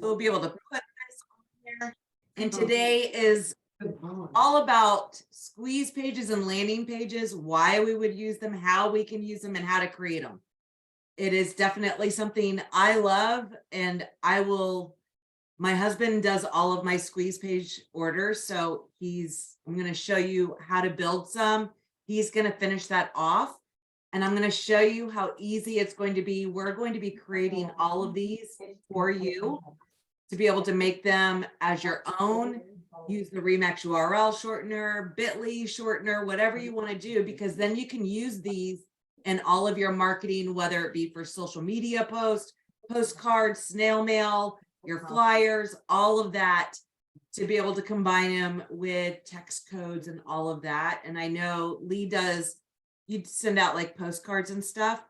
So we'll be able to put this on there. And today is all about squeeze pages and landing pages, why we would use them, how we can use them, and how to create them. It is definitely something I love, and my husband does all of my squeeze page orders. So I'm going to show you how to build some. He's going to finish that off, and I'm going to show you how easy it's going to be. We're going to be creating all of these for you to be able to make them as your own. Use the Remax URL shortener, bit.ly shortener, whatever you want to do, because then you can use these in all of your marketing, whether it be for social media posts, postcards, snail mail, your flyers, all of that, to be able to combine them with text codes and all of that. And I know Lee you'd send out like postcards and stuff.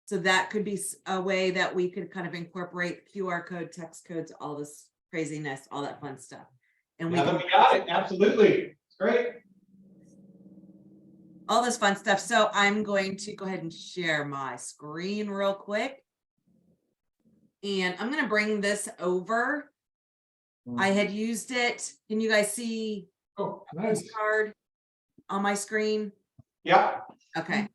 So that could be a way that we could kind of incorporate QR code, text codes, all this craziness, all that fun stuff. And we got it. Absolutely. It's great. All this fun stuff. So I'm going to go ahead and share my screen real quick. And I'm going to bring this over. I had used it. Can you guys see a postcard on my screen? Yeah. Okay.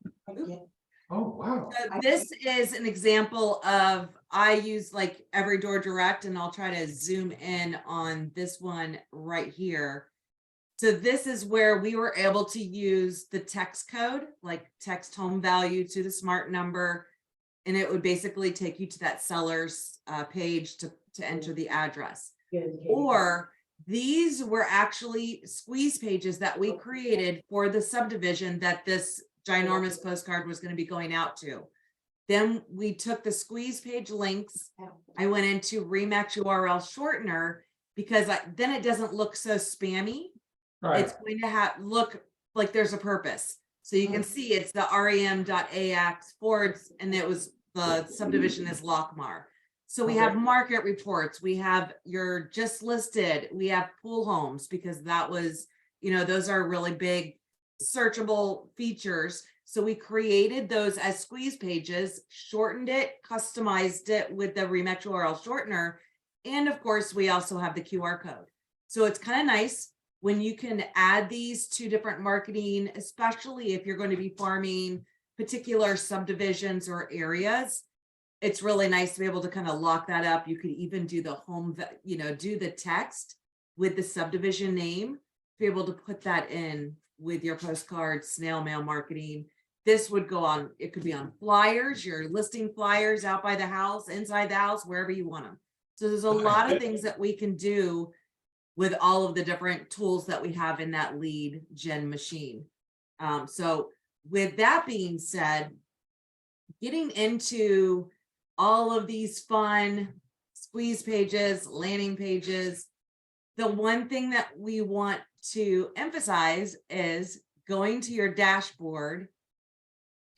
Oh, wow. So this is an example of, I use like Every Door Direct, and I'll try to zoom in on this one right here. So this is where we were able to use the text code, like text home value to the smart number. And it would basically take you to that seller's page to enter the address. Or these were actually squeeze pages that we created for the subdivision that this ginormous postcard was going to be going out to. Then we took the squeeze page links. I went into Remax URL shortener because then it doesn't look so spammy. Right. It's going to look like there's a purpose. So you can see it's the rem.ax forwards, and it was the subdivision is Lockmar. So we have market reports, we have your just listed, we have pool homes, because that was, those are really big searchable features. So we created those as squeeze pages, shortened it, customized it with the Remax URL shortener. And of course, we also have the QR code. So it's kind of nice when you can add these to different marketing, especially if you're going to be farming particular subdivisions or areas. It's really nice to be able to kind of lock that up. You could even do the home, do the text with the subdivision name, be able to put that in with your postcards, snail mail marketing. This would go on, it could be on flyers, your listing flyers out by the house, inside the house, wherever you want them. So there's a lot of things that we can do with all of the different tools that we have in that lead gen machine. So with that being said, getting into all of these fun squeeze pages, landing pages, the one thing that we want to emphasize is going to your dashboard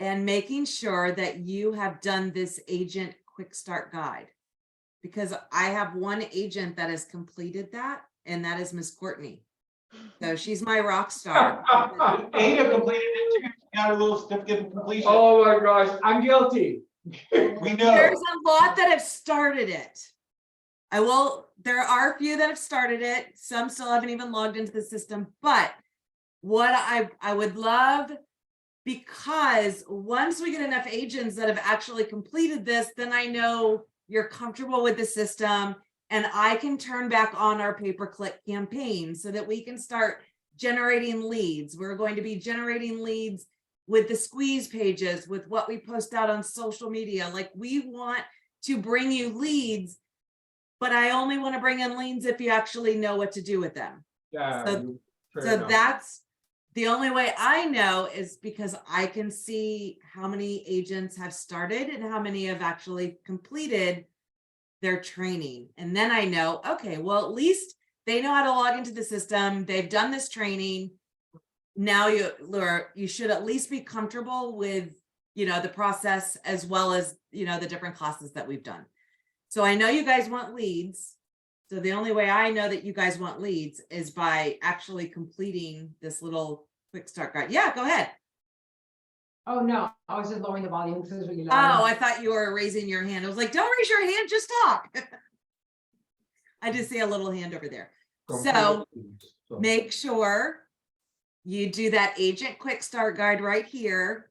and making sure that you have done this agent quick start guide, because I have one agent that has completed that, and that is Miss Courtney. So she's my rock star. Ada completed it too. She got a little certificate of completion. Oh my gosh, I'm guilty. We know. There's a lot that have started it. There are a few that have started it. Some still haven't even logged into the system, but what I would love, because once we get enough agents that have actually completed this, then I know you're comfortable with the system, and I can turn back on our pay-per-click campaign so that we can start generating leads. We're going to be generating leads with the squeeze pages, with what we post out on social media. Like, we want to bring you leads, but I only want to bring in leads if you actually know what to do with them. Yeah. So that's the only way I know, is because I can see how many agents have started and how many have actually completed their training. And then I know, okay, well, at least they know how to log into the system. They've done this training. Now you should at least be comfortable with, the process, as well as, the different classes that we've done. So I know you guys want leads. So the only way I know that you guys want leads is by actually completing this little quick start guide. Yeah, go ahead. Oh, no, I was just lowering the volume because it was really loud. Oh, I thought you were raising your hand. I was like, don't raise your hand, just talk. I just see a little hand over there. So make sure you do that agent quick start guide right here.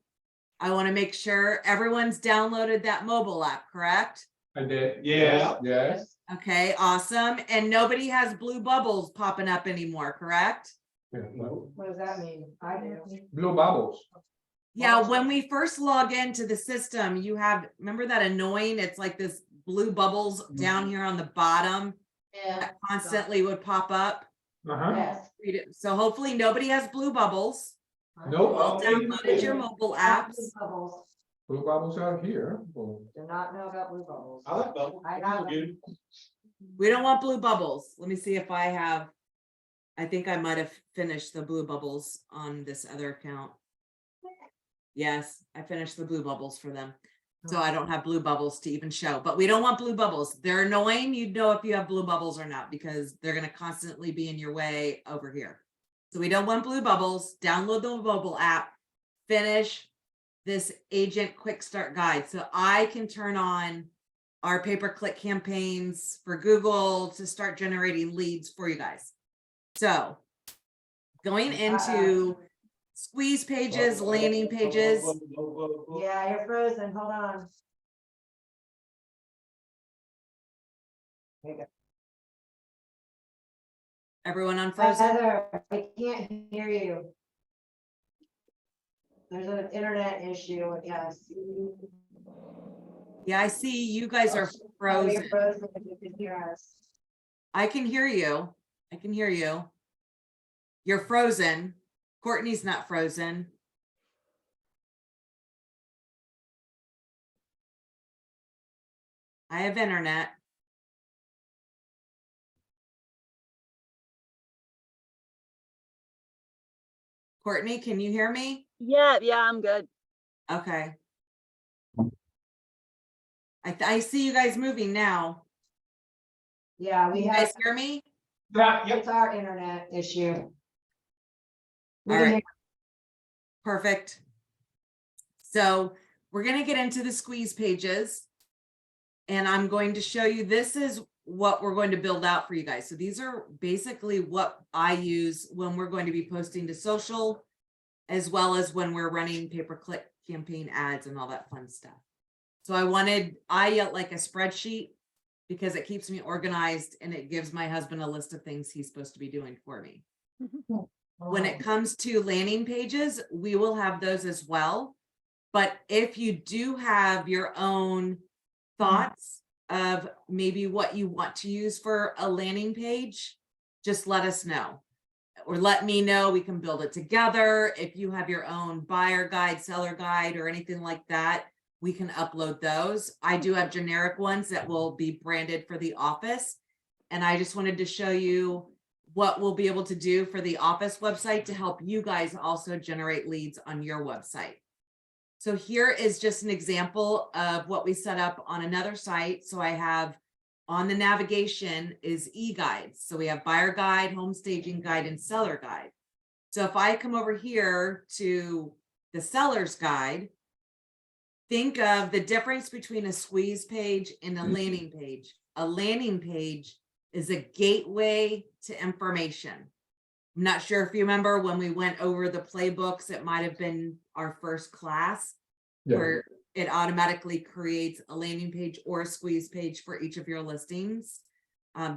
I want to make sure everyone's downloaded that mobile app, correct? I did. Yes. Yes. Okay, awesome. And nobody has blue bubbles popping up anymore, correct? Yeah, no. What does that mean? I do. Blue bubbles. Yeah, when we first log into the system, you have, remember that annoying, it's like this blue bubbles down here on the bottom Yeah. that constantly would pop up. Uh-huh. Yes. So hopefully nobody has blue bubbles. Nope. All downloaded your mobile apps. Blue bubbles. Blue bubbles are here. Well, Do not know about blue bubbles. I like bubble. I got Good. We don't want blue bubbles. Let me see if I have, I think I might have finished the blue bubbles on this other account. Yes, I finished the blue bubbles for them. So I don't have blue bubbles to even show, but we don't want blue bubbles. They're annoying. You'd know if you have blue bubbles or not, because they're going to constantly be in your way over here. So we don't want blue bubbles. Download the mobile app, finish this agent quick start guide. So I can turn on our pay-per-click campaigns for Google to start generating leads for you guys. So going into squeeze pages, landing pages. Yeah, you're frozen. Hold on. Everyone unfrozen? Heather, I can't hear you. There's an internet issue, yes. Yeah, I see you guys are Oh, frozen. you're frozen if you can hear us. I can hear you. I can hear you. You're frozen. Courtney's not frozen. I have internet. Courtney, can you hear me? Yeah, I'm good. Okay. I see you guys moving now. Yeah, we You have, guys hear me? Yeah, yep. it's our internet issue. We All can right. Perfect. So we're going to get into the squeeze pages. And I'm going to show you, this is what we're going to build out for you guys. So these are basically what I use when we're going to be posting to social, as well as when we're running pay-per-click campaign ads and all that fun stuff. So I like a spreadsheet because it keeps me organized and it gives my husband a list of things he's supposed to be doing for me. When it comes to landing pages, we will have those as well. But if you do have your own thoughts of maybe what you want to use for a landing page, just let us know. Or let me know, we can build it together. If you have your own buyer guide, seller guide, or anything like that, we can upload those. I do have generic ones that will be branded for the office. And I just wanted to show you what we'll be able to do for the office website to help you guys also generate leads on your website. So here is just an example of what we set up on another site. So I have on the navigation is e-guides. So we have buyer guide, home staging guide, and seller guide. So if I come over here to the seller's guide, think of the difference between a squeeze page and a landing page. A landing page is a gateway to information. I'm not sure if you remember when we went over the playbooks, it might have been our first class where it automatically creates a landing page or a squeeze page for each of your listings.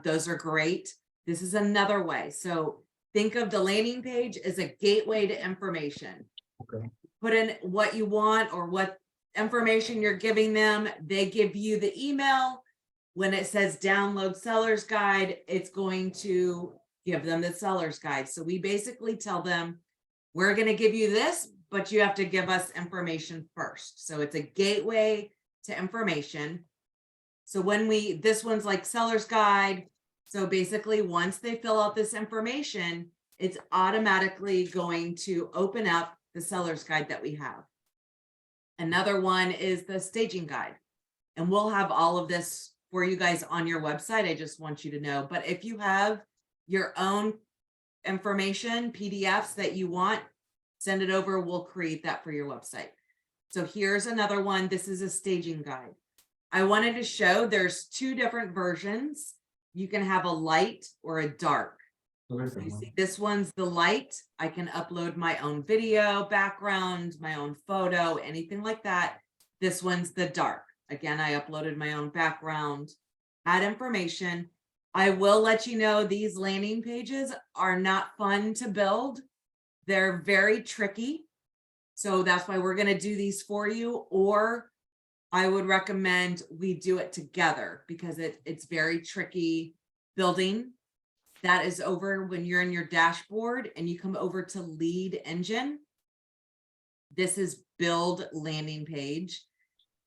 Those are great. This is another way. So think of the landing page as a gateway to information. Okay. Put in what you want or what information you're giving them. They give you the email. When it says download seller's guide, it's going to give them the seller's guide. So we basically tell them, we're going to give you this, but you have to give us information first. So it's a gateway to information. So when this one's like seller's guide. So basically once they fill out this information, it's automatically going to open up the seller's guide that we have. Another one is the staging guide. And we'll have all of this for you guys on your website. I just want you to know, but if you have your own information, PDFs that you want, send it over. We'll create that for your website. So here's another one. This is a staging guide. I wanted to show there's two different versions. you can have a light or a dark. Okay, So you see, this one's the light. I can upload my own video, background, my own photo, anything like that. This one's the dark. Again, I uploaded my own background, add information. I will let you know these landing pages are not fun to build. They're very tricky. So that's why we're going to do these for you, or I would recommend we do it together because it's very tricky building. That is over when you're in your dashboard and you come over to lead engine. This is build landing page.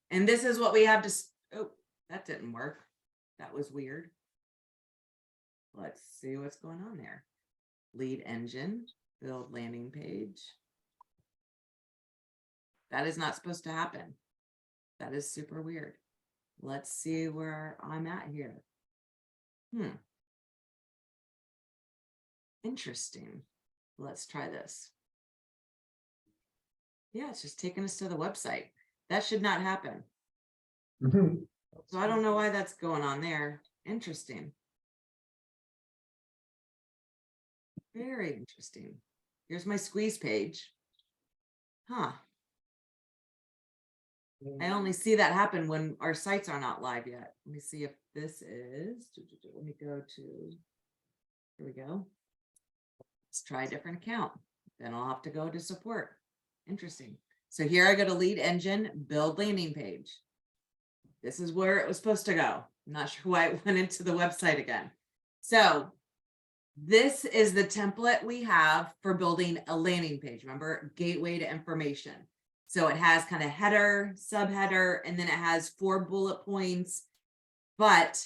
And this is what we have to, oh, that didn't work. That was weird. Let's see what's going on there. Lead engine, build landing page. That is not supposed to happen. That is super weird. Let's see where I'm at here. Interesting. Let's try this. Yeah, it's just taking us to the website. That should not happen. Mhm. So I don't know why that's going on there. Interesting. Very interesting. Here's my squeeze page. Huh. I only see that happen when our sites are not live yet. Let me see if this is, let me go to, here we go. Let's try a different account. Then I'll have to go to support. Interesting. So here I go to lead engine, build landing page. This is where it was supposed to go. I'm not sure why it went into the website again. So this is the template we have for building a landing page. Remember, gateway to information. So it has kind of header, subheader, and then it has 4 bullet points. But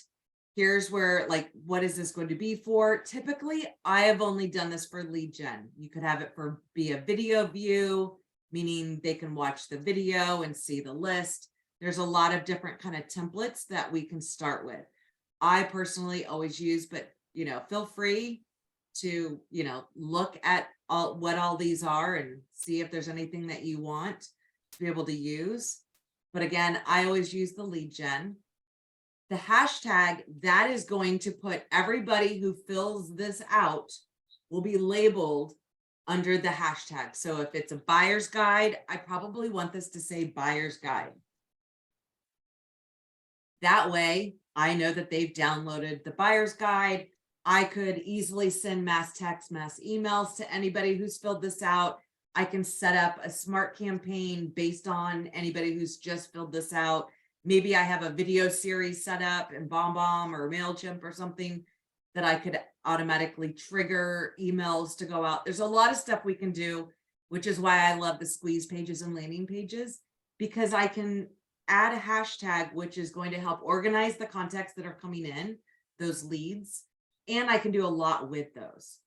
here's where, like, what is this going to be for? Typically, I have only done this for lead gen. You could have it for be a video view, meaning they can watch the video and see the list. There's a lot of different kind of templates that we can start with. I personally always use, but you know, feel free to, you know, look at what all these are and see if there's anything that you want to be able to use. But again, I always use the lead gen. The hashtag that is going to put everybody who fills this out will be labeled under the hashtag. So if it's a buyer's guide, I probably want this to say buyer's guide. That way I know that they've downloaded the buyer's guide. I could easily send mass text, mass emails to anybody who's filled this out. I can set up a smart campaign based on anybody who's just filled this out. Maybe I have a video series set up in BombBomb or MailChimp or something that I could automatically trigger emails to go out. There's a lot of stuff we can do, which is why I love the squeeze pages and landing pages, because I can add a hashtag, which is going to help organize the contacts that are coming in, those leads, and I can do a lot with those.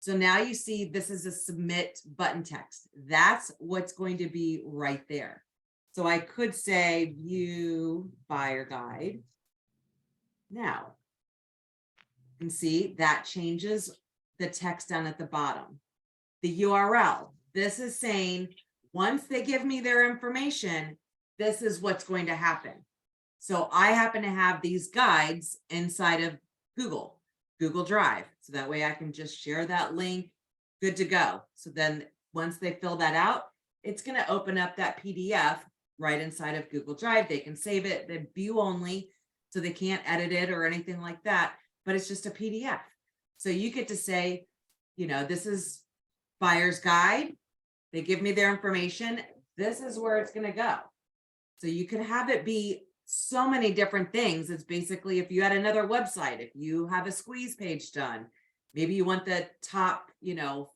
So now you see this is a submit button text. That's what's going to be right there. So I could say view buyer guide. Now, you can see that changes the text down at the bottom. The URL, this is saying once they give me their information, this is what's going to happen. So I happen to have these guides inside of Google Drive. So that way I can just share that link, good to go. So then once they fill that out, it's going to open up that PDF right inside of Google Drive. They can save it, the view only, so they can't edit it or anything like that, but it's just a PDF. So you get to say, you know, this is buyer's guide. They give me their information. This is where it's going to go. So you can have it be so many different things. It's basically, if you had another website, if you have a squeeze page done, maybe you want the top, you know,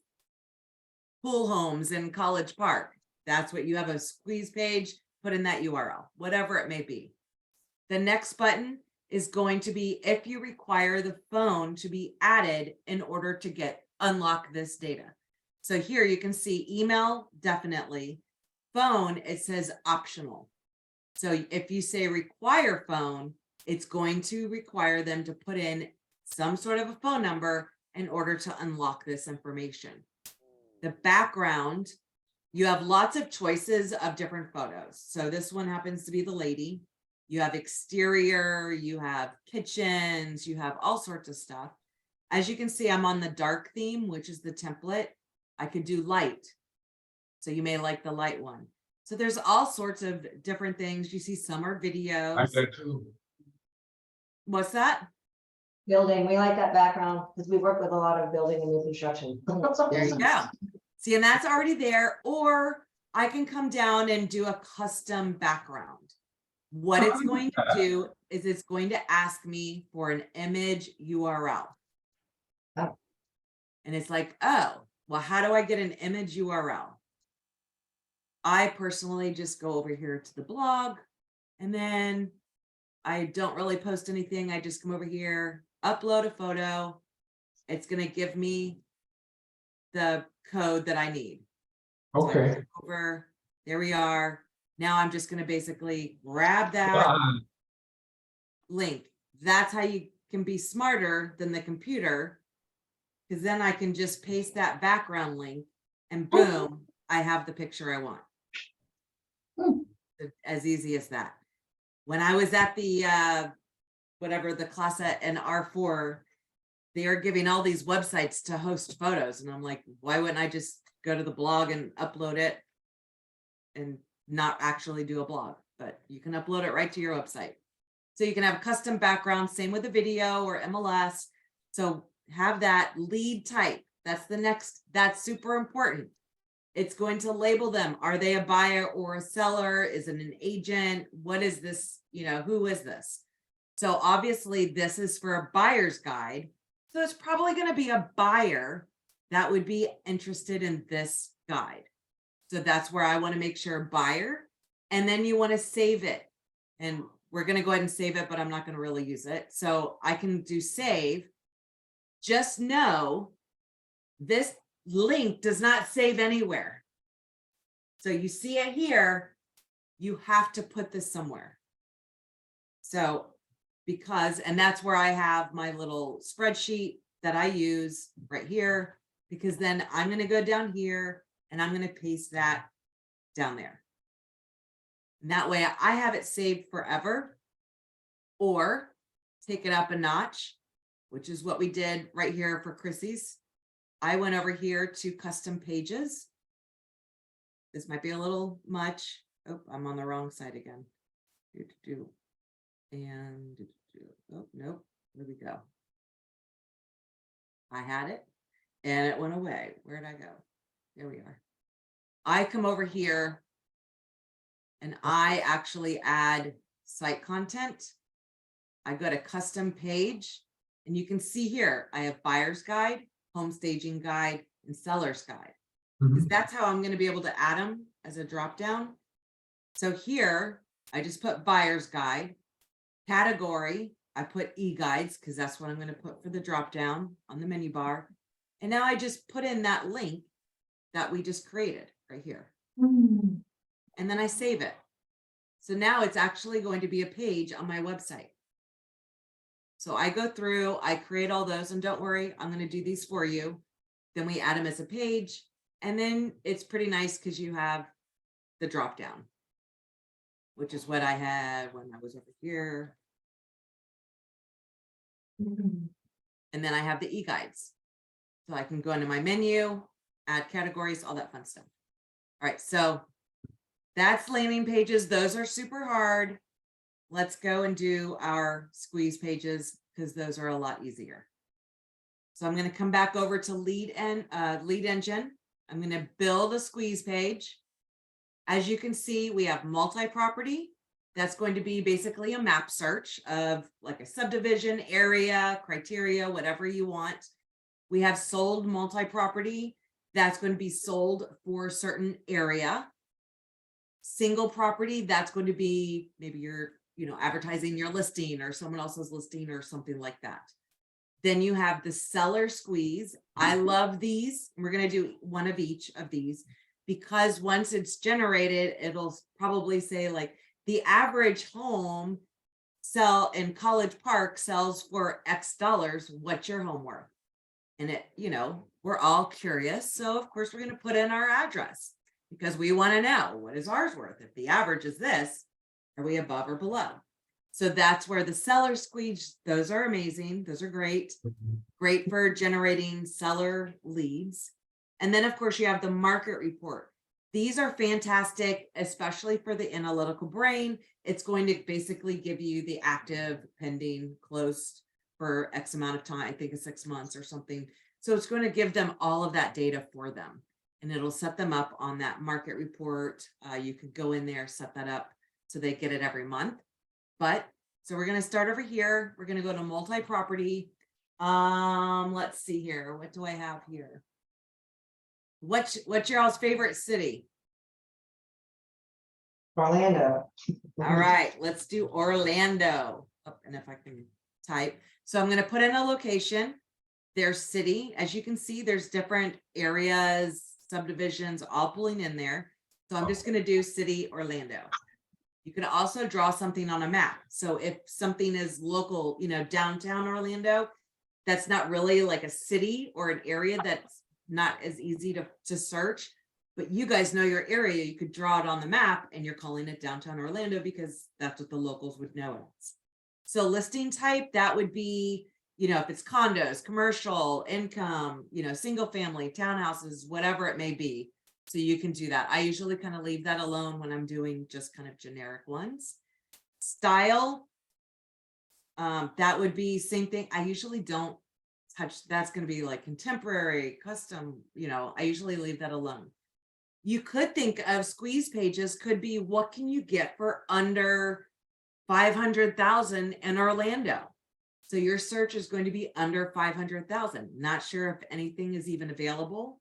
pool homes in College Park. That's what you have, a squeeze page, put in that URL, whatever it may be. The next button is going to be if you require the phone to be added in order to unlock this data. So here you can see email, definitely. Phone, it says optional. So if you say require phone, it's going to require them to put in some sort of a phone number in order to unlock this information. The background, you have lots of choices of different photos. So this one happens to be the lady. you have exterior, you have kitchens, you have all sorts of stuff. As you can see, I'm on the dark theme, which is the template. I could do light. So you may like the light one. So there's all sorts of different things. You see some are I videos. got two. What's that? Building, we like that background because we work with a lot of building and new construction. There you go. See, and that's already there. Or I can come down and do a custom background. What it's going to do is it's going to ask me for an image URL. Oh. And it's like, oh, well, how do I get an image URL? I personally just go over here to the blog, and then I don't really post anything. I just come over here, upload a photo. It's going to give me the code that I need. So I Okay. click over, there we are. Now I'm just going to basically grab that Done. link. That's how you can be smarter than the computer, because then I can just paste that background link and boom, I have the picture I want. As easy as that. When I was at the whatever the class at an R4, they are giving all these websites to host photos, and I'm like, why wouldn't I just go to the blog and upload it and not actually do a blog? But you can upload it right to your website. So you can have custom backgrounds, same with the video or MLS. So have that lead type. That's the next, that's super important. It's going to label them. Are they a buyer or a seller? Is it an agent? What is this? You know, who is this? So obviously this is for a buyer's guide. So it's probably going to be a buyer that would be interested in this guide. So that's where I want to make sure buyer, and then you want to save it. And we're going to go ahead and save it, but I'm not going to really use it. So I can do save. Just know this link does not save anywhere. So you see it here, you have to put this somewhere. So because, and that's where I have my little spreadsheet that I use right here, because then I'm going to go down here and I'm going to paste that down there. And that way I have it saved forever, or take it up a notch, which is what we did right here for Chrissy's. I went over here to custom pages. This might be a little much. Oh, I'm on the wrong side again. And oh, nope, where we go? I had it and it went away. Where did I go? There we are. I come over here and I actually add site content. I go to custom page, and you can see here, I have buyer's guide, home staging guide, and seller's guide. Because that's how I'm going to be able to add them as a drop down. So here, I just put buyer's guide. Category, I put e-guides because that's what I'm going to put for the drop down on the menu bar. And now I just put in that link that we just created right here. And then I save it. So now it's actually going to be a page on my website. So I go through, I create all those, and don't worry, I'm going to do these for you. Then we add them as a page, and then it's pretty nice because you have the drop down, which is what I had when I was over here. And then I have the e-guides. So I can go into my menu, add categories, all that fun stuff. All right, so that's landing pages. Those are super hard. Let's go and do our squeeze pages because those are a lot easier. So I'm going to come back over to lead engine. I'm going to build a squeeze page. As you can see, we have multi-property. That's going to be basically a map search of like a subdivision, area, criteria, whatever you want. We have sold multi-property. That's going to be sold for a certain area. Single property, that's going to be maybe you're, advertising your listing or someone else's listing or something like that. Then you have the seller squeeze. I love these. We're going to do one of each of these because once it's generated, it'll probably say like the average home sell in College Park sells for X dollars. What's your home worth? And it, we're all curious. So of course we're going to put in our address because we want to know what is ours worth. If the average is this, are we above or below? So that's where the seller squeeze, those are amazing. Those are great. Great for generating seller leads. And then of course you have the market report. These are fantastic, especially for the analytical brain. It's going to basically give you the active, pending, closed for X amount of time. I think it's 6 months or something. So it's going to give them all of that data for them. And it'll set them up on that market report. You could go in there, set that up so they get it every month. But so we're going to start over here. We're going to go to multi-property. Let's see here. What do I have here? What's your all's favorite city? Orlando. All right, let's do Orlando. Oh, and if I can type. So I'm going to put in a location, their city. As you can see, there's different areas, subdivisions, all pulling in there. So I'm just going to do city Orlando. You can also draw something on a map. So if something is local, you know, downtown Orlando, that's not really like a city or an area that's not as easy to search, but you guys know your area. You could draw it on the map and you're calling it downtown Orlando because that's what the locals would know it as. So listing type, that would be, you know, if it's condos, commercial, income, you know, single family, townhouses, whatever it may be. So you can do that. I usually kind of leave that alone when I'm doing just kind of generic ones. Style, that would be same thing. I usually don't touch, that's going to be like contemporary, custom, you know, I usually leave that alone. You could think of squeeze pages could be what can you get for under 500,000 in Orlando. So your search is going to be under 500,000. Not sure if anything is even available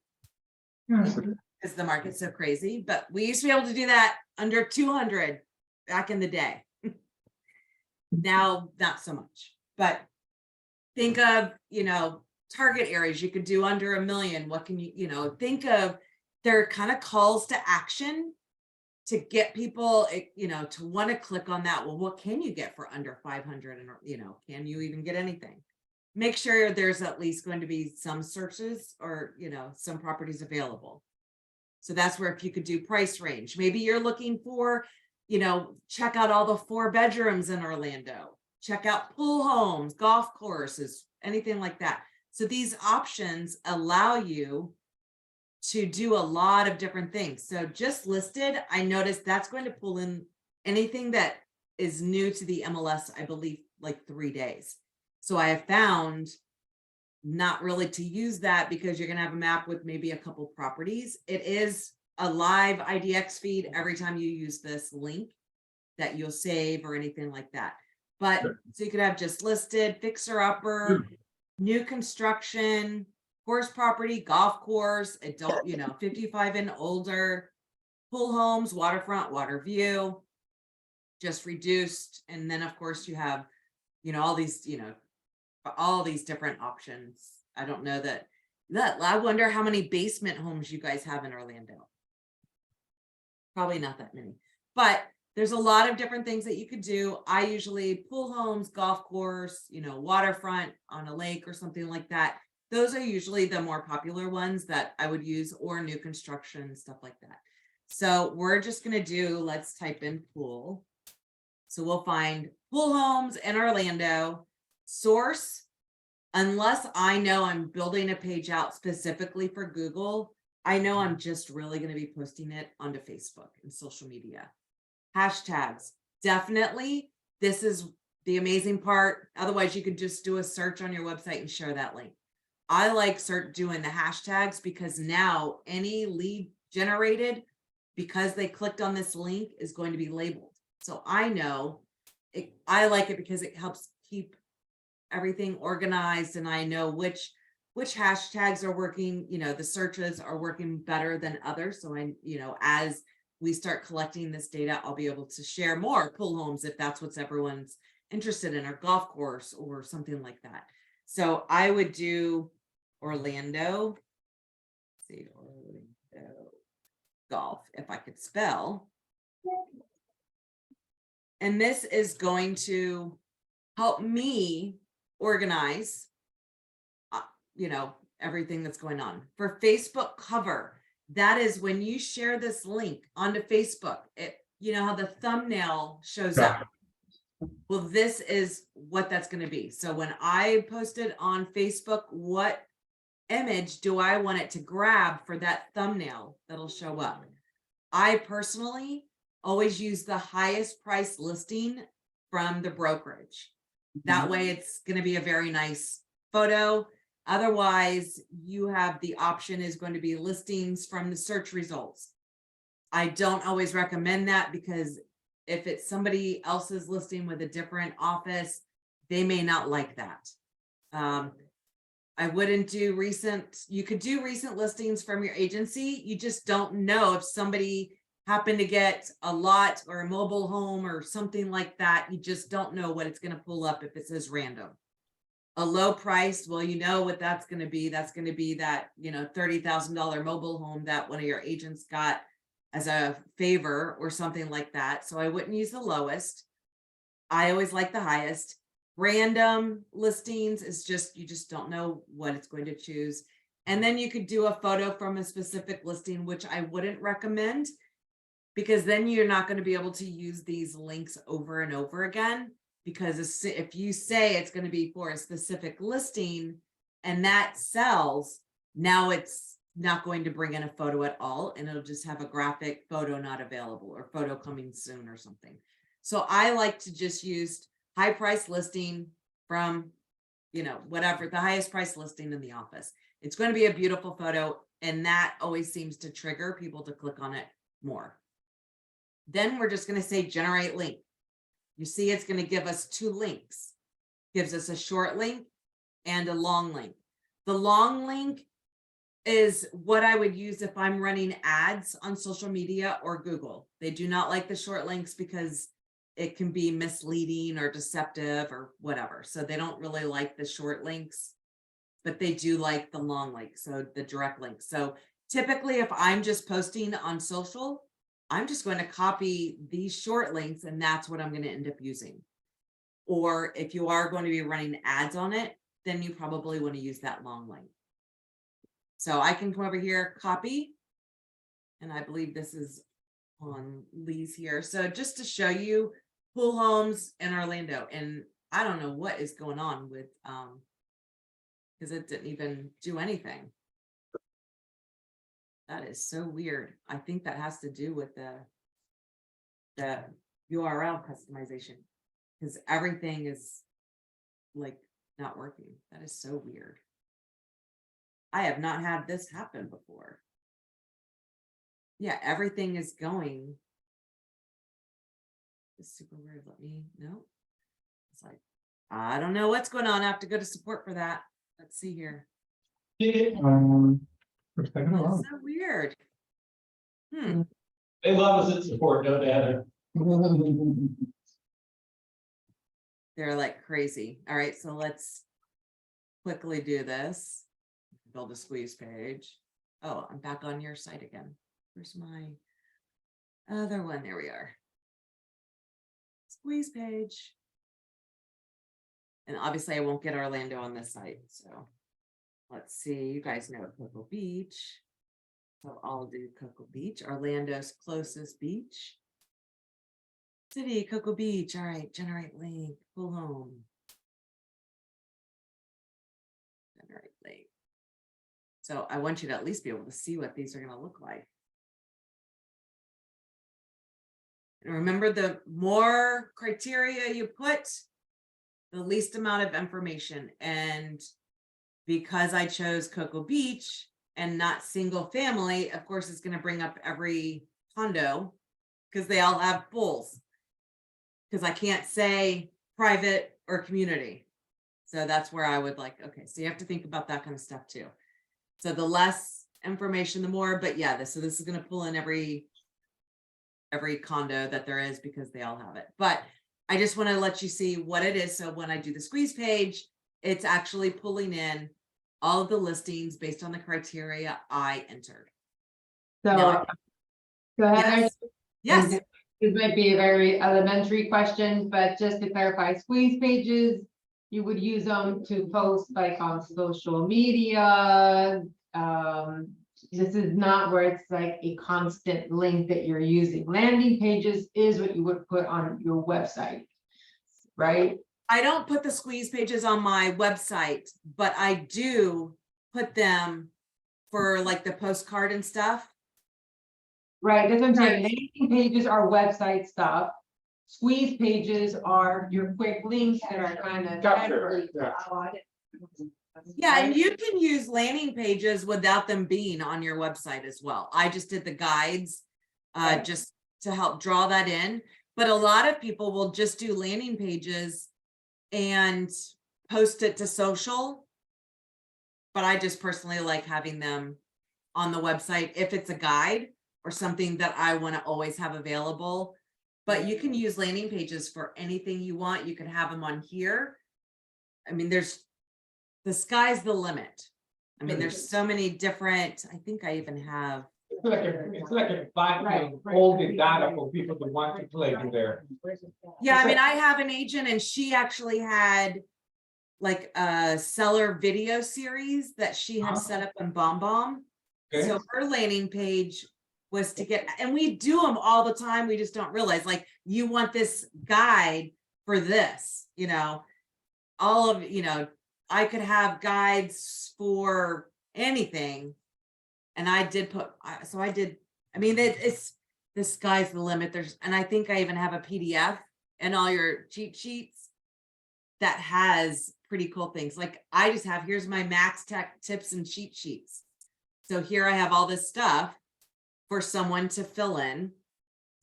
because the market's so crazy, but we used to be able to do that under 200 back in the day. Now, not so much, but think of, you know, target areas you could do under 1 million. What can you know, think of their kind of calls to action to get people, you know, to want to click on that. Well, what can you get for under 500? And, you know, can you even get anything? Make sure there's at least going to be some searches or, you know, some properties available. So that's where if you could do price range, maybe you're looking for, you know, check out all the 4 bedrooms in Orlando, check out pool homes, golf courses, anything like that. So these options allow you to do a lot of different things. So just listed, I noticed that's going to pull in anything that is new to the MLS, I believe like 3 days. So I have found not really to use that because you're going to have a map with maybe a couple properties. It is a live IDX feed every time you use this link that you'll save or anything like that. But so you could have just listed, fixer upper, new construction, horse property, golf course, adult, you know, 55 and older, pool homes, waterfront, water view, just reduced. And then of course you have, you know, all these, you know, all these different options. I don't know that I wonder how many basement homes you guys have in Orlando. Probably not that many, but there's a lot of different things that you could do. I usually pool homes, golf course, you know, waterfront on a lake or something like that. Those are usually the more popular ones that I would use, or new construction, stuff like that. So we're just going to do, let's type in pool. So we'll find pool homes in Orlando. Source, unless I know I'm building a page out specifically for Google, I know I'm just really going to be posting it onto Facebook and social media. Hashtags, definitely. This is the amazing part. Otherwise, you could just do a search on your website and share that link. I like doing the hashtags because now any lead generated because they clicked on this link is going to be labeled. So I know it, I like it because it helps keep everything organized, and I know which hashtags are working, you know, the searches are working better than others. So I, you know, as we start collecting this data, I'll be able to share more pool homes if that's what everyone's interested in, or golf course or something like that. So I would do Orlando. Let's see, Orlando golf, if I could spell. And this is going to help me organize, you know, everything that's going on. For Facebook cover, that is when you share this link onto Facebook, it, you know how the thumbnail shows up. Well, this is what that's going to be. So when I posted on Facebook, what image do I want it to grab for that thumbnail that'll show up? I personally always use the highest price listing from the brokerage. That way it's going to be a very nice photo. Otherwise, you have the option is going to be listings from the search results. I don't always recommend that because if it's somebody else's listing with a different office, they may not like that. I wouldn't do recent, you could do recent listings from your agency. You just don't know if somebody happened to get a lot or a mobile home or something like that. You just don't know what it's going to pull up if it says random. A low price, well, you know what that's going to be. That's going to be that, you know, $30,000 mobile home that one of your agents got as a favor or something like that. So I wouldn't use the lowest. I always like the highest. Random listings is just, you just don't know what it's going to choose. And then you could do a photo from a specific listing, which I wouldn't recommend, because then you're not going to be able to use these links over and over again. Because if you say it's going to be for a specific listing and that sells, now it's not going to bring in a photo at all, and it'll just have a graphic photo not available or photo coming soon or something. So I like to just use high price listing from, you know, whatever, the highest price listing in the office. It's going to be a beautiful photo, and that always seems to trigger people to click on it more. Then we're just going to say generate link. You see, it's going to give us 2 links. Gives us a short link and a long link. The long link is what I would use if I'm running ads on social media or Google. They do not like the short links because it can be misleading or deceptive or whatever. So they don't really like the short links, but they do like the long link, so the direct link. So typically if I'm just posting on social, I'm just going to copy these short links and that's what I'm going to end up using. Or if you are going to be running ads on it, then you probably want to use that long link. So I can come over here, copy, and I believe this is on Lee's here. So just to show you pool homes in Orlando, and I don't know what is going on with, because it didn't even do anything. That is so weird. I think that has to do with the URL customization, because everything is like not working. That is so weird. I have not had this happen before. Yeah, everything is going. It's super weird. Let me know. It's like, I don't know what's going on. I have to go to support for that. Let's see here. It's taking a That's while. so weird. They love us at support, don't they, Heather? They're like crazy. All right, so let's quickly do this. Build a squeeze page. Oh, I'm back on your site again. Where's my other one? There we are. Squeeze page. And obviously I won't get Orlando on this site. So let's see. You guys know Cocoa Beach. So I'll do Cocoa Beach, Orlando's closest beach. City, Cocoa Beach. All right, generate link, pull home. Generate link. So I want you to at least be able to see what these are going to look like. And remember, the more criteria you put, the least amount of information. And because I chose Cocoa Beach and not single family, of course, it's going to bring up every condo because they all have pools. Because I can't say private or community. So that's where I would like, okay, so you have to think about that kind of stuff too. So the less information, the more, but yeah, so this is going to pull in every condo that there is because they all have it. But I just want to let you see what it is. So when I do the squeeze page, it's actually pulling in all of the listings based on the criteria I entered. So, Now, go ahead. Yes. This might be a very elementary question, but just to clarify, squeeze pages, you would use them to post like on social media. This is not where it's like a constant link that you're using. Landing pages is what you would put on your website. right? I don't put the squeeze pages on my website, but I do put them for like the postcard and stuff. Right, that's what I'm saying, landing pages are website stuff. Squeeze pages are your quick links that are kind of. Capture, yeah. Yeah, and you can use landing pages without them being on your website as well. I just did the guides Right. just to help draw that in. But a lot of people will just do landing pages and post it to social. But I just personally like having them on the website if it's a guide or something that I want to always have available. But you can use landing pages for anything you want. You can have them on here. I mean, the sky's the limit. I mean, there's so many different, I think I even have. It's like a vacuum, all the data for people to want to play in there. Yeah, I mean, I have an agent and she actually had like a seller video series that she had set up on BombBomb. Okay. So her landing page was to get, and we do them all the time. We just don't realize, like, you want this guide for this, you know, all of, you know, I could have guides for anything. And I did put, so I did, I mean, it's, the sky's the limit. There's, and I think I even have a PDF and all your cheat sheets that has pretty cool things. Like I just have, here's my MAXTech tips and cheat sheets. So here I have all this stuff for someone to fill in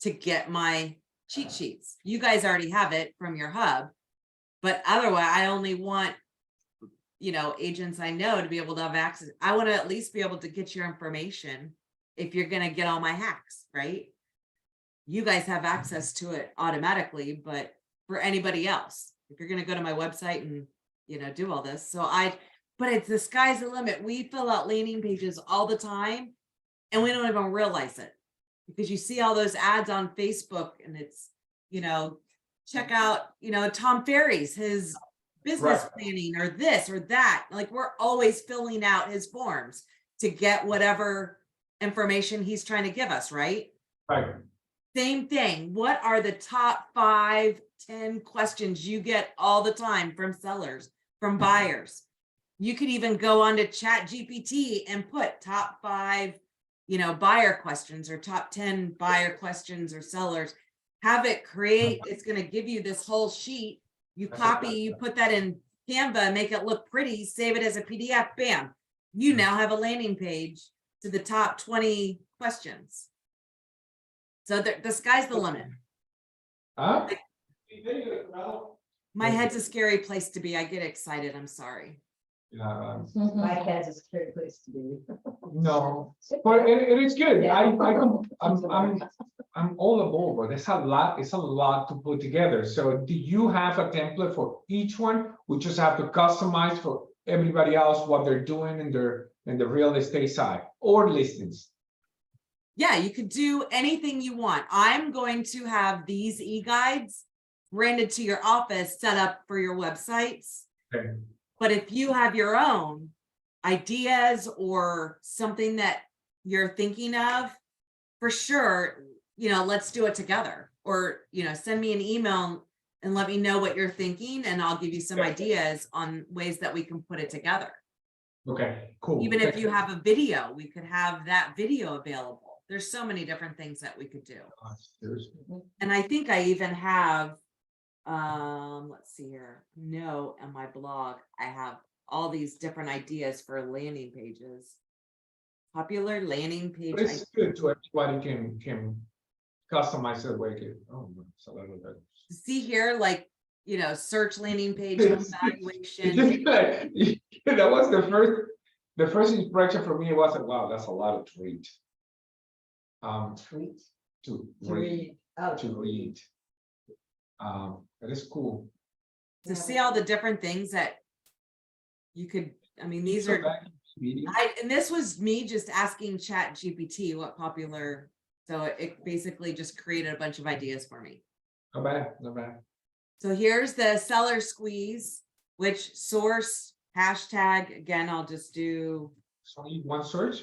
to get my cheat sheets. You guys already have it from your hub, but otherwise I only want, you know, agents I know to be able to have access. I want to at least be able to get your information if you're going to get all my hacks, right? You guys have access to it automatically, but for anybody else, if you're going to go to my website and, you know, do all this. So but it's the sky's the limit. We fill out landing pages all the time and we don't even realize it because you see all those ads on Facebook and it's, you know, check out, you know, Tom Ferry's, his business Right. planning or this or that. Like we're always filling out his forms to get whatever information he's trying to give us, right? Right. Same thing. What are the top 5, 10 questions you get all the time from sellers, from buyers? You could even go on to Chat GPT and put top 5, you know, buyer questions or top 10 buyer questions or sellers. Have it create, it's going to give you this whole sheet. You copy, you put that in Canva, make it look pretty, save it as a PDF, bam. You now have a landing page to the top 20 questions. So the sky's the limit. Huh? My head's a scary place to be. I get excited. I'm sorry. Yeah. My head's a scary place to be. No, but it is good. I'm all aboard, but it's a lot. It's a lot to put together. So, do you have a template for each one? We just have to customize for everybody else what they're doing in the real estate side or listings. Yeah, you could do anything you want. I'm going to have these e-guides branded to your office set up for your websites. Okay. But if you have your own ideas or something that you're thinking of, for sure, you know, let's do it together. Or, you know, send me an email and let me know what you're thinking and I'll give you some ideas on ways that we can put it together. Okay, cool. Even if you have a video, we could have that video available. There's so many different things that we could do. And I think I even have, let's see here. No, on my blog, I have all these different ideas for landing pages. Popular landing page. But it's good to everybody can customize it way it. Oh, it's a lot of that. See here, like, you know, search landing page It's- evaluation. That was the first impression for me was like, wow, that's a lot of tweet. Tweet. To To read, read. Oh, to read. That is cool. To see all the different things that you could, I mean, these are, and this was me just asking Chat GPT what popular, so it basically just created a bunch of ideas for me. Not bad, not bad. So here's the seller squeeze, which source hashtag, again, I'll just do. So only one search?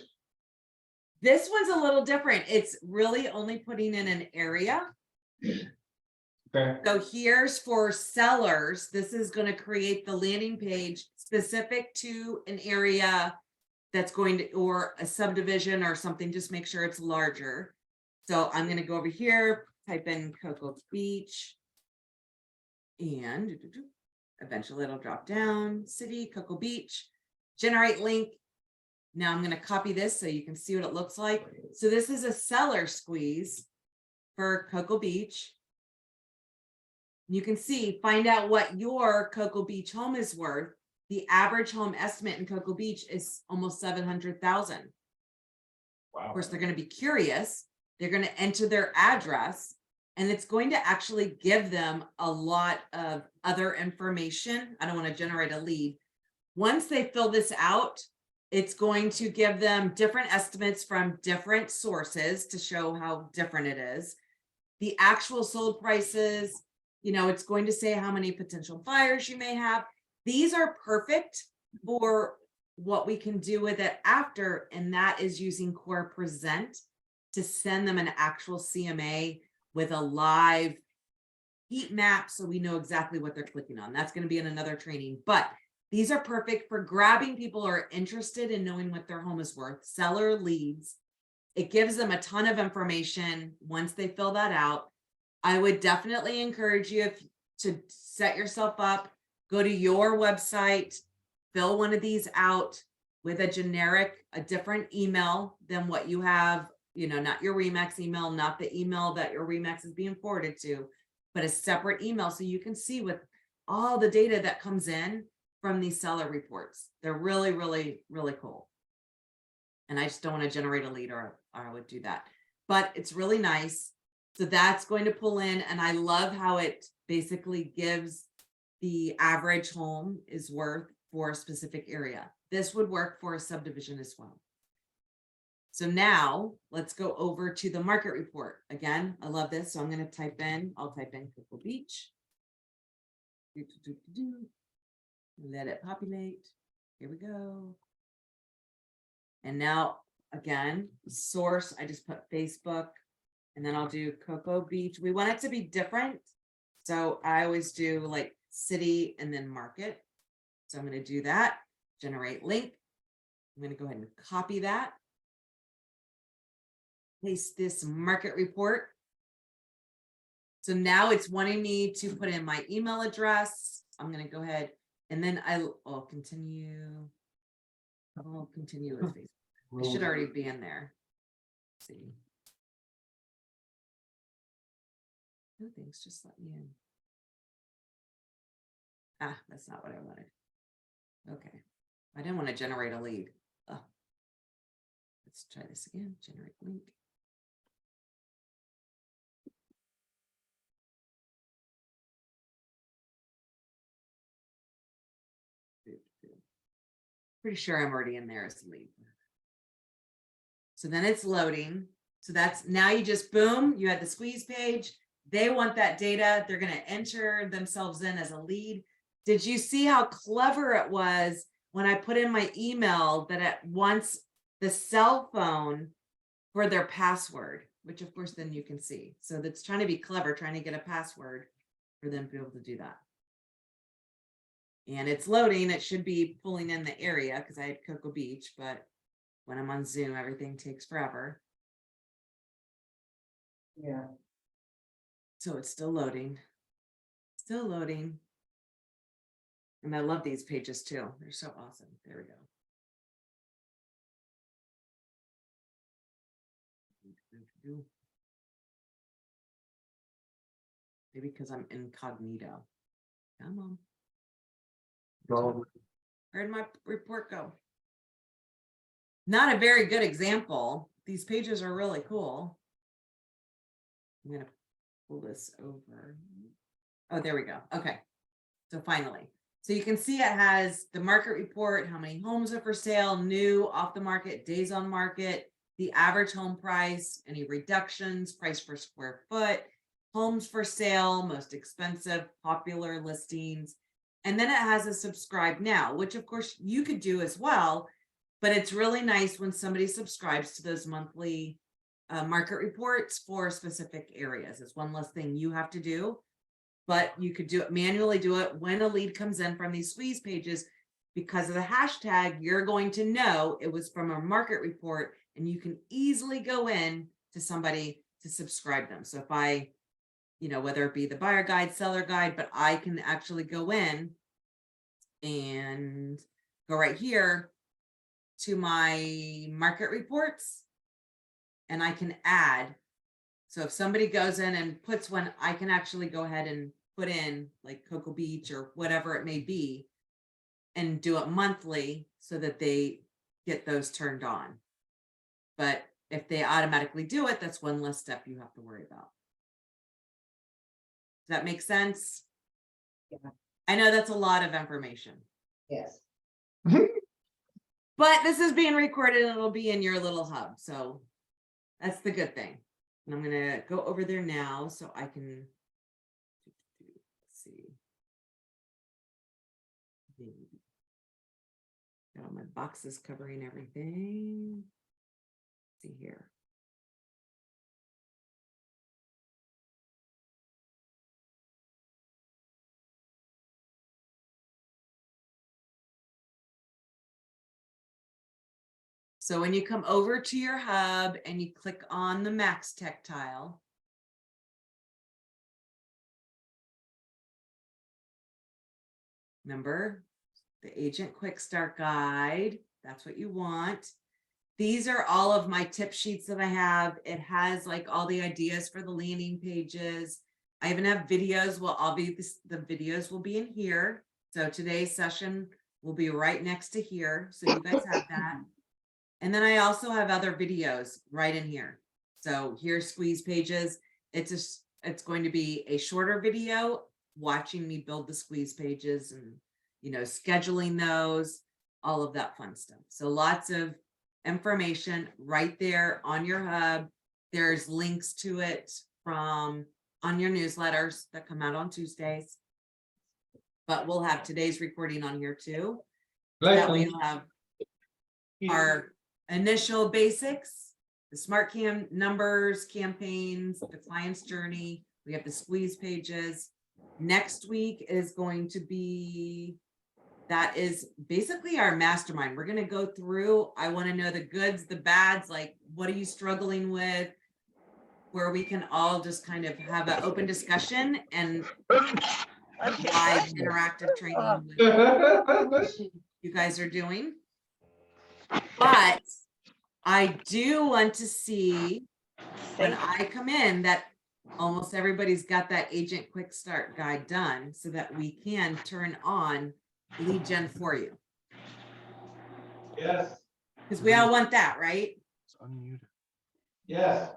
This one's a little different. It's really only putting in an area. Okay, So here's for sellers, this is going to create the landing page specific to an area that's going to, or a subdivision or something, just make sure it's larger. So I'm going to go over here, type in Cocoa Beach. And eventually it'll drop down, city, Cocoa Beach, generate link. Now I'm going to copy this so you can see what it looks like. So this is a seller squeeze for Cocoa Beach. You can see, find out what your Cocoa Beach home is worth. The average home estimate in Cocoa Beach is almost 700,000. Of wow. course, they're going to be curious. They're going to enter their address, and it's going to actually give them a lot of other information. I don't want to generate a lead. Once they fill this out, it's going to give them different estimates from different sources to show how different it is. The actual sold prices, you know, it's going to say how many potential buyers you may have. These are perfect for what we can do with it after, and that is using Core Present to send them an actual CMA with a live heat map so we know exactly what they're clicking on. That's going to be in another training, but these are perfect for grabbing people who are interested in knowing what their home is worth, seller leads. It gives them a ton of information once they fill that out. I would definitely encourage you to set yourself up, go to your website, fill one of these out with a different email than what you have, you know, not your Remax email, not the email that your Remax is being forwarded to, but a separate email so you can see what all the data that comes in from these seller reports. They're really, really, really cool. And I just don't want to generate a lead, or I would do that, but it's really nice. So that's going to pull in, and I love how it basically gives the average home is worth for a specific area. This would work for a subdivision as well. So now let's go over to the market report. Again, I love this. So I'm going to I'll type in Cocoa Beach. Let it populate. Here we go. And now again, source, I just put Facebook, and then I'll do Cocoa Beach. We want it to be different. So I always do like city and then market. So I'm going to do that, generate link. I'm going to go ahead and copy that. Paste this market report. So now it's wanting me to put in my email address. I'm going to go ahead and then I'll continue. I'll continue with Facebook. It should already be in there. Let's see. No thanks, just let me in. Ah, that's not what I wanted. Okay. I didn't want to generate a lead. Oh. Let's try this again. Generate link. Pretty sure I'm already in there as a lead. So then it's loading. So that's now you just boom, you had the squeeze page. They want that data. They're going to enter themselves in as a lead. Did you see how clever it was when I put in my email that it wants the cell phone for their password, which of course then you can see. So that's trying to be clever, trying to get a password for them to be able to do that. And it's loading. It should be pulling in the area because I had Cocoa Beach, but when I'm on Zoom, everything takes forever. Yeah. So it's still loading. Still loading. And I love these pages too. They're so awesome. There we go. Maybe because I'm incognito. Come on. Where'd my report go? Not a very good example. These pages are really cool. I'm going to pull this over. Oh, there we go. Okay. So finally, so you can see it has the market report, how many homes are for sale, new, off the market, days on market, the average home price, any reductions, price per square foot, homes for sale, most expensive, popular listings. And then it has a subscribe now, which of course you could do as well. But it's really nice when somebody subscribes to those monthly market reports for specific areas. It's one less thing you have to do. but you could do it manually, do it when a lead comes in from these squeeze pages. Because of the hashtag, you're going to know it was from a market report, and you can easily go in to somebody to subscribe them. So if I, whether it be the buyer guide, seller guide, but I can actually go in and go right here to my market reports, and I can add. So if somebody goes in and puts one, I can actually go ahead and put in like Cocoa Beach or whatever it may be, and do it monthly so that they get those turned on. But if they automatically do it, that's one less step you have to worry about. Does that make sense? Yeah. I know that's a lot of information, Yes. but this is being recorded and it'll be in your little hub. So that's the good thing. And I'm going to go over there now so I can, let's see. Got all my boxes covering everything. Let's see here. So when you come over to your hub and you click on the MAXTech tile, remember the Agent Quick Start Guide, that's what you want. These are all of my tip sheets that I have. It has like all the ideas for the landing pages. I even have videos. Well, the videos will be in here. So today's session will be right next to here. So you guys have that. And then I also have other videos right in here. So here's squeeze pages. It's going to be a shorter video watching me build the squeeze pages and, scheduling those, all of that fun stuff. So lots of information right there on your hub. There's links to it on your newsletters that come out on Tuesdays. But we'll have today's recording on here too. That way you'll have our initial basics, the smart cam numbers, campaigns, the client's journey. We have the squeeze pages. Next week is going to be, that is basically our mastermind. We're going to go through, I want to know the goods, the bads, like what are you struggling with, where we can all just kind of have an open discussion and live interactive training with you guys are doing. But I do want to see when I come in that almost everybody's got that Agent Quick Start Guide done so that we can turn on lead gen for you. Yes, Because we all want that, right? It's unmuted. yes.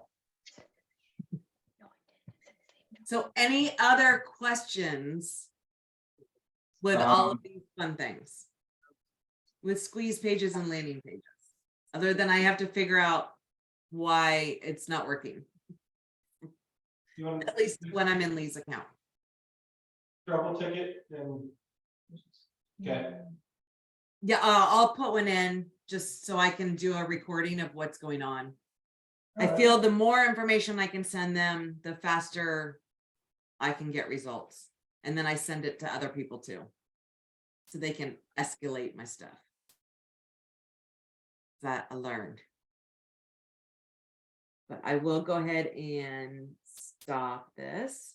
So any other questions with all of these fun things? With squeeze pages and landing pages? Other than I have to figure out why it's not working. You want At least when I'm in Lee's account. trouble ticket and, okay, Yeah, I'll put one in just so I can do a recording of what's going on. I feel the more information I can send them, the faster I can get results. And then I send it to other people too, so they can escalate my stuff. That I learned. But I will go ahead and stop this.